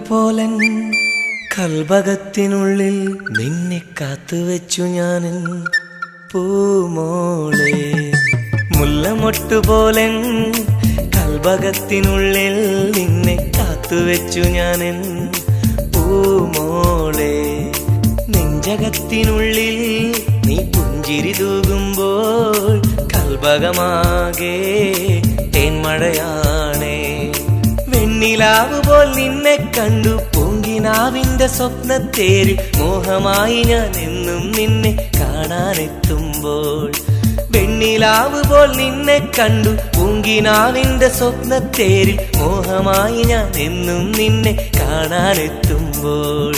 പോലൻ കൽഭകത്തിനുള്ളിൽ നിന്നെ കാത്തുവെച്ചു ഞാനൻ പൂമോളെ. മുല്ലമൊട്ടുപോലൻ കൽഭകത്തിനുള്ളിൽ നിന്നെ കാത്തുവെച്ചു ഞാനൻ പൂമോളെ. നെഞ്ചകത്തിനുള്ളിൽ നീ പുഞ്ചിരി തൂകുമ്പോൾ കൽഭകമാകെ തേന്മഴയാണേ. വെണ്ണിലാവ് പോൽ നിന്നെ കണ്ടു പൂങ്കിനാവിന്റെ സ്വപ്നത്തേരിൽ മോഹമായി ഞാൻ എന്നും നിന്നെ കാണാനെത്തുമ്പോൾ. വെണ്ണിലാവ് പോൽ നിന്നെ കണ്ടു പൂങ്കിനാവിന്റെ സ്വപ്നത്തേരിൽ മോഹമായി ഞാൻ എന്നും നിന്നെ കാണാനെത്തുമ്പോൾ.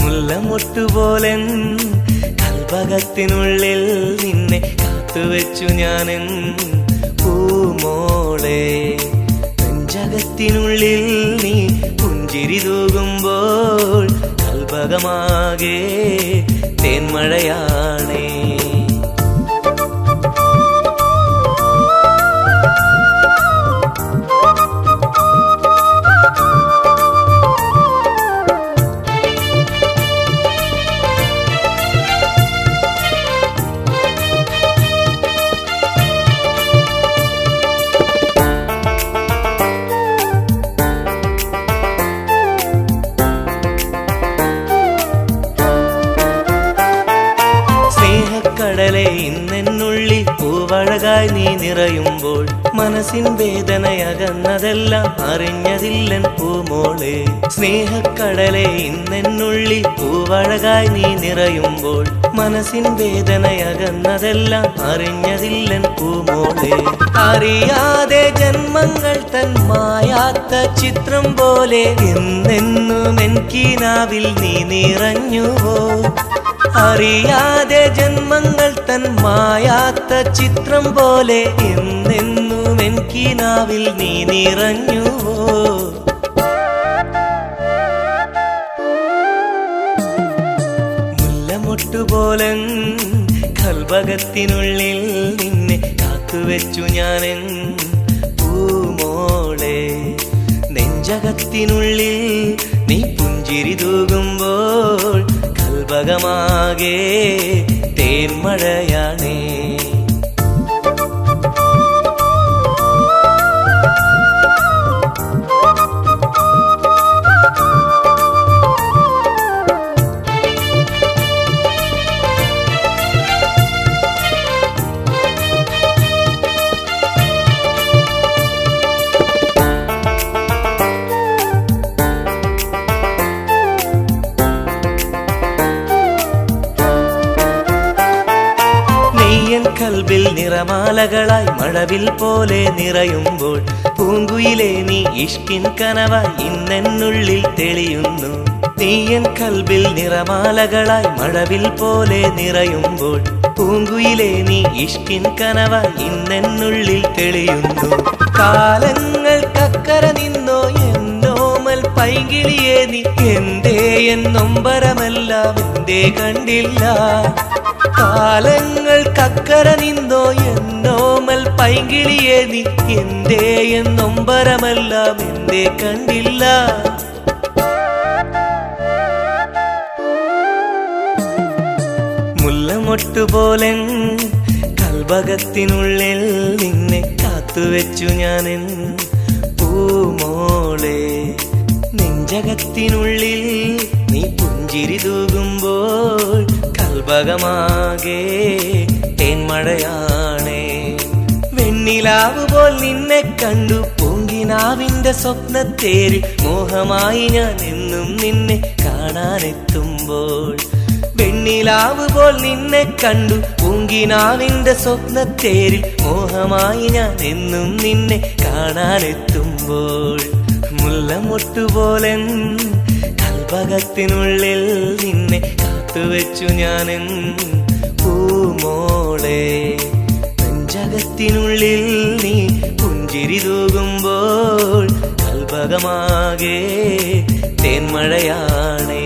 മുല്ലമൊട്ടുപോലൻ കൽഭകത്തിനുള്ളിൽ നിന്നെ കാത്തുവെച്ചു ഞാനൻ പൂമോളെ. നെഞ്ചകത്തിനുള്ളിൽ നീ പുഞ്ചിരി തൂകുമ്പോൾ കൽഭകമാകെ തേന്മഴയാണേ. കടലെ ഇന്നെന്നുള്ളിൽ പൂവഴകായി നീ നിറയുമ്പോൾ മനസ്സിൻ വേദനയകന്നതെല്ലാം അറിഞ്ഞതില്ലൻ പൂമോളെ. സ്നേഹക്കടലെ ഇന്നെന്നുള്ളിൽ പൂവഴകായി നീ നിറയുമ്പോൾ മനസ്സിൻ വേദനയകന്നതെല്ലാം അറിഞ്ഞതില്ലൻ പൂമോളെ. അറിയാതെ ജന്മങ്ങൾ തൻ മായാത്ത ചിത്രം പോലെ എന്നെന്നും എനിക്കിനാവിൽ നീ നിറഞ്ഞുവോ. അറിയാതെ ജന്മങ്ങൾ തൻ മായാത്ത ചിത്രം പോലെ എന്നെന്നും എനിക്കിനാവിൽ നീ നിറഞ്ഞുവോ. മുല്ലമൊട്ടുപോലൻ കൽഭകത്തിനുള്ളിൽ നിന്നെ കാത്തുവെച്ചു ഞാനൻ പൂമോളെ. നെഞ്ചകത്തിനുള്ളിൽ നീ പുഞ്ചിരി തൂകുമ്പോൾ കൽഭകമാകെ തേന്മഴയാണേ. കൽബിൽ നിറമാലകളായി മഴവിൽ പോലെ നിറയുമ്പോൾ പൂങ്കുയിലെ നീ ഇഷ്കിൻ കനവായി ഇന്നെന്നുള്ളിൽ തെളിയുന്നു. നീയൻ കൽബിൽ നിറമാലകളായി മഴവിൽ പോലെ നിറയുമ്പോൾ പൂങ്കുയിലെ നീ ഇഷ്കിൻ കനവായി ഇന്നെന്നുള്ളിൽ തെളിയുന്നു. കാലങ്ങൾക്കക്കര നിന്നോ എന്നോമൽ പൈകിളിയെ നീ എന്തേ എന്നൊമ്പരമെല്ലാം എന്തേ കണ്ടില്ല. കാലങ്ങൾക്കക്കര നിന്നോ എന്നോമൽ പൈകിളിയെ നീ എന്തേ എന്നൊമ്പരമെല്ലാം എന്തേ കണ്ടില്ല. മുല്ലമൊട്ടുപോലൻ കൽഭകത്തിനുള്ളിൽ നിന്നെ കാത്തുവെച്ചു ഞാനൻ പൂമോളെ. നെഞ്ചകത്തിനുള്ളിൽ നീ പുഞ്ചിരി തൂകുമ്പോൾ കൽഭകമാകെ തേന്മഴയാണേ. വെണ്ണിലാവ് പോൽ നിന്നെ കണ്ടു പൂങ്കിനാവിന്റെ സ്വപ്നത്തേരിൽ മോഹമായി ഞാൻ എന്നും നിന്നെ കാണാനെത്തുമ്പോൾ. വെണ്ണിലാവ് പോൽ നിന്നെ കണ്ടു പൂങ്കിനാവിന്റെ സ്വപ്നത്തേരിൽ മോഹമായി ഞാൻ എന്നും നിന്നെ കാണാനെത്തുമ്പോൾ. മുല്ലമൊട്ടുപോലൻ കൽഭകത്തിനുള്ളിൽ നിന്നെ കാത്തുവെച്ചു ഞാനൻ പൂമോളെ. നെഞ്ചകത്തിനുള്ളിൽ നീ പുഞ്ചിരി തൂകുമ്പോൾ കൽഭകമാകെ തേന്മഴയാണേ.